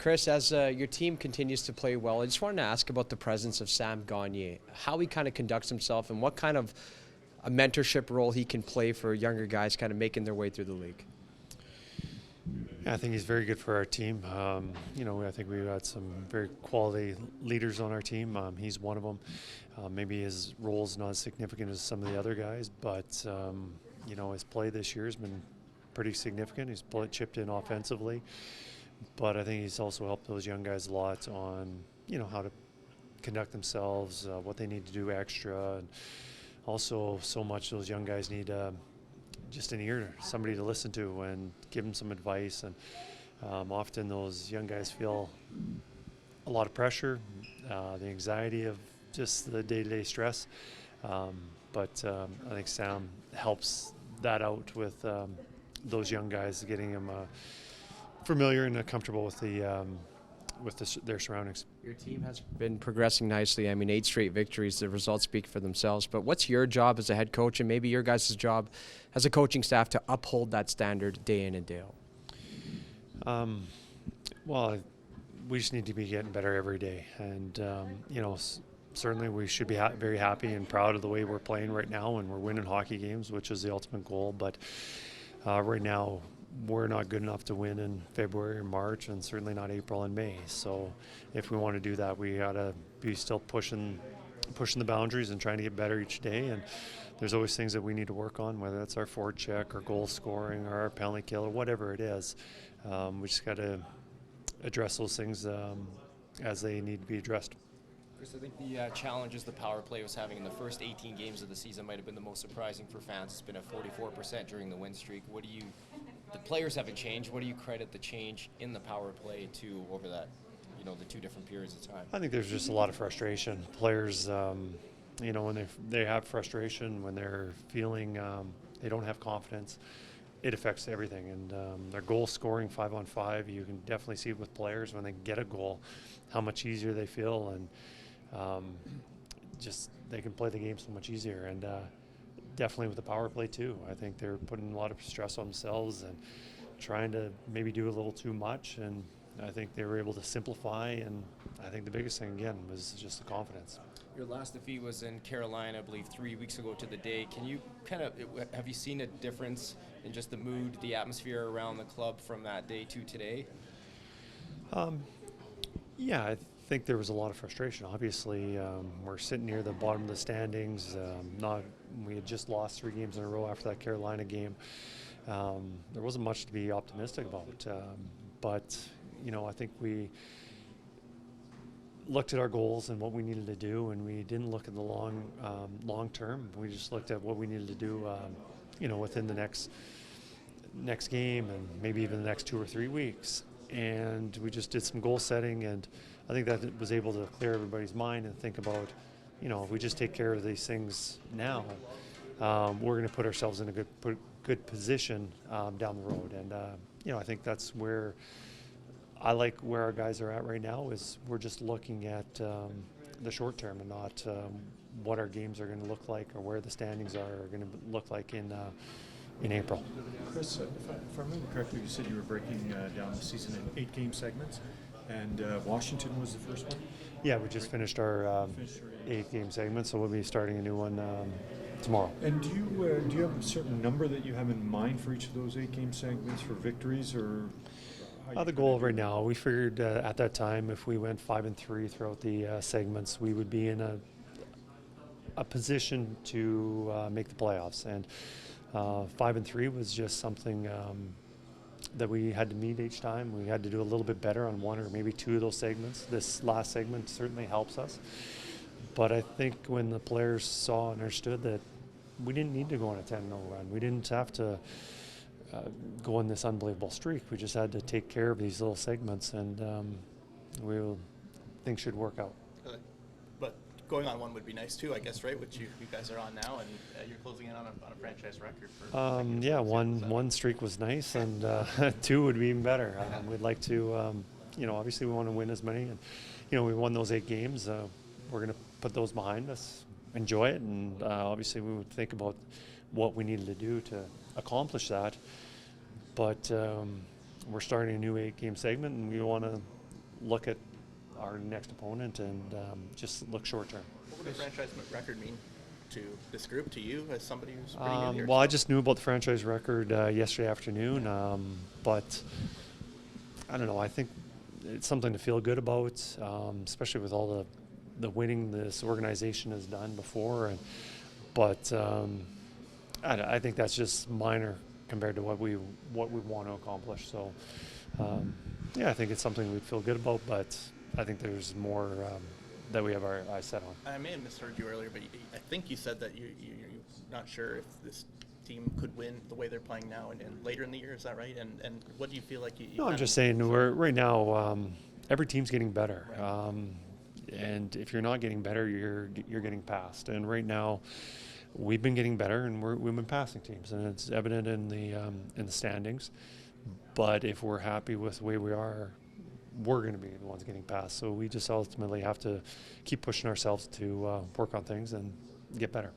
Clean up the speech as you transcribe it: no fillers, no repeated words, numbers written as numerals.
Kris, as your team continues to play well, I just wanted to ask about the presence of Sam Gagner, how he kind of conducts himself and what kind of a mentorship role he can play for younger guys kind of making their way through the league. Yeah, I think he's very good for our team. I think we've got some very quality leaders on our team. He's one of them. Maybe his role is not as significant as some of the other guys, but his play this year has been pretty significant. He's chipped in offensively, but I think he's also helped those young guys a lot on how to conduct themselves, what they need to do extra, and also so much those young guys need just an ear, somebody to listen to and give them some advice. And often those young guys feel a lot of pressure, the anxiety of just the day-to-day stress. But I think Sam helps that out with those young guys, getting them familiar and comfortable with their surroundings. Your team has been progressing nicely. I mean, 8 straight victories. The results speak for themselves. But what's your job as a head coach, and maybe your guys' job as a coaching staff, to uphold that standard day in and day out? Well, we just need to be getting better every day. And, certainly we should be very happy and proud of the way we're playing right now, and we're winning hockey games, which is the ultimate goal. But right now, we're not good enough to win in February or March, and certainly not April and May. So if we want to do that, we got to be still pushing the boundaries and trying to get better each day. And there's always things that we need to work on, whether that's our forward check or goal scoring or our penalty kill or whatever it is. We just got to address those things as they need to be addressed. Kris, I think the challenges the power play was having in the first 18 games of the season might have been the most surprising for fans. It's been at 44% during the win streak. The players haven't changed. What do you credit the change in the power play to over that, the 2 different periods of time? I think there's just a lot of frustration. Players, when they have frustration, when they're feeling they don't have confidence, it affects everything. And their goal scoring 5-on-5, you can definitely see with players when they get a goal, how much easier they feel, and just they can play the game so much easier. And definitely with the power play too. I think they're putting a lot of stress on themselves and trying to maybe do a little too much. And I think they were able to simplify. And I think the biggest thing again was just the confidence. Your last defeat was in Carolina, I believe, 3 weeks ago to the day. Can you have you seen a difference in just the mood, the atmosphere around the club from that day to today? Yeah, I think there was a lot of frustration. Obviously, we're sitting near the bottom of the standings. We had just lost 3 games in a row after that Carolina game. There wasn't much to be optimistic about. But I think we looked at our goals and what we needed to do, and we didn't look at the long term. We just looked at what we needed to do, within the next game and maybe even the next 2 or 3 weeks. And we just did some goal setting, and I think that was able to clear everybody's mind and think about, if we just take care of these things now, we're going to put ourselves in a good position down the road. And I think that's where I like where our guys are at right now, is we're just looking at the short term and not what our games are going to look like or where the standings are going to look like in April. Kris, if I remember correctly, you said you were breaking down the season in 8-game segments, and Washington was the first one? Yeah, we just finished our 8-game segment, so we'll be starting a new one tomorrow. And do you have a certain number that you have in mind for each of those 8-game segments for victories, or? The goal right now, we figured at that time, if we went 5-3 throughout the segments, we would be in a position to make the playoffs. And 5-3 was just something that we had to meet each time. We had to do a little bit better on 1 or maybe 2 of those segments. This last segment certainly helps us. But I think when the players saw and understood that we didn't need to go on a 10-0 run, we didn't have to go on this unbelievable streak. We just had to take care of these little segments, and things should work out. But going on one would be nice too, I guess, right? Which you guys are on now, and you're closing in on a franchise record for. One streak was nice, and 2 would be even better. We'd like to, obviously we want to win as many, and we won those 8 games. We're going to put those behind us, enjoy it, and obviously we would think about what we needed to do to accomplish that. But we're starting a new 8-game segment, and we want to look at our next opponent and just look short term. What would the franchise record mean to this group, to you, as somebody who's pretty new here? Well, I just knew about the franchise record yesterday afternoon, but I don't know. I think it's something to feel good about, especially with all the winning this organization has done before. But I think that's just minor compared to what we want to accomplish. So, yeah, I think it's something we'd feel good about, but I think there's more that we have our eyes set on. I may have misheard you earlier, but I think you said that you're not sure if this team could win the way they're playing now and later in the year. Is that right? And what do you feel like you No, I'm just saying we're right now. Every team's getting better, right. And if you're not getting better, you're getting passed. And right now, we've been getting better, and we've been passing teams, and it's evident in the standings. But if we're happy with the way we are, we're going to be the ones getting passed. So we just ultimately have to keep pushing ourselves to work on things and get better.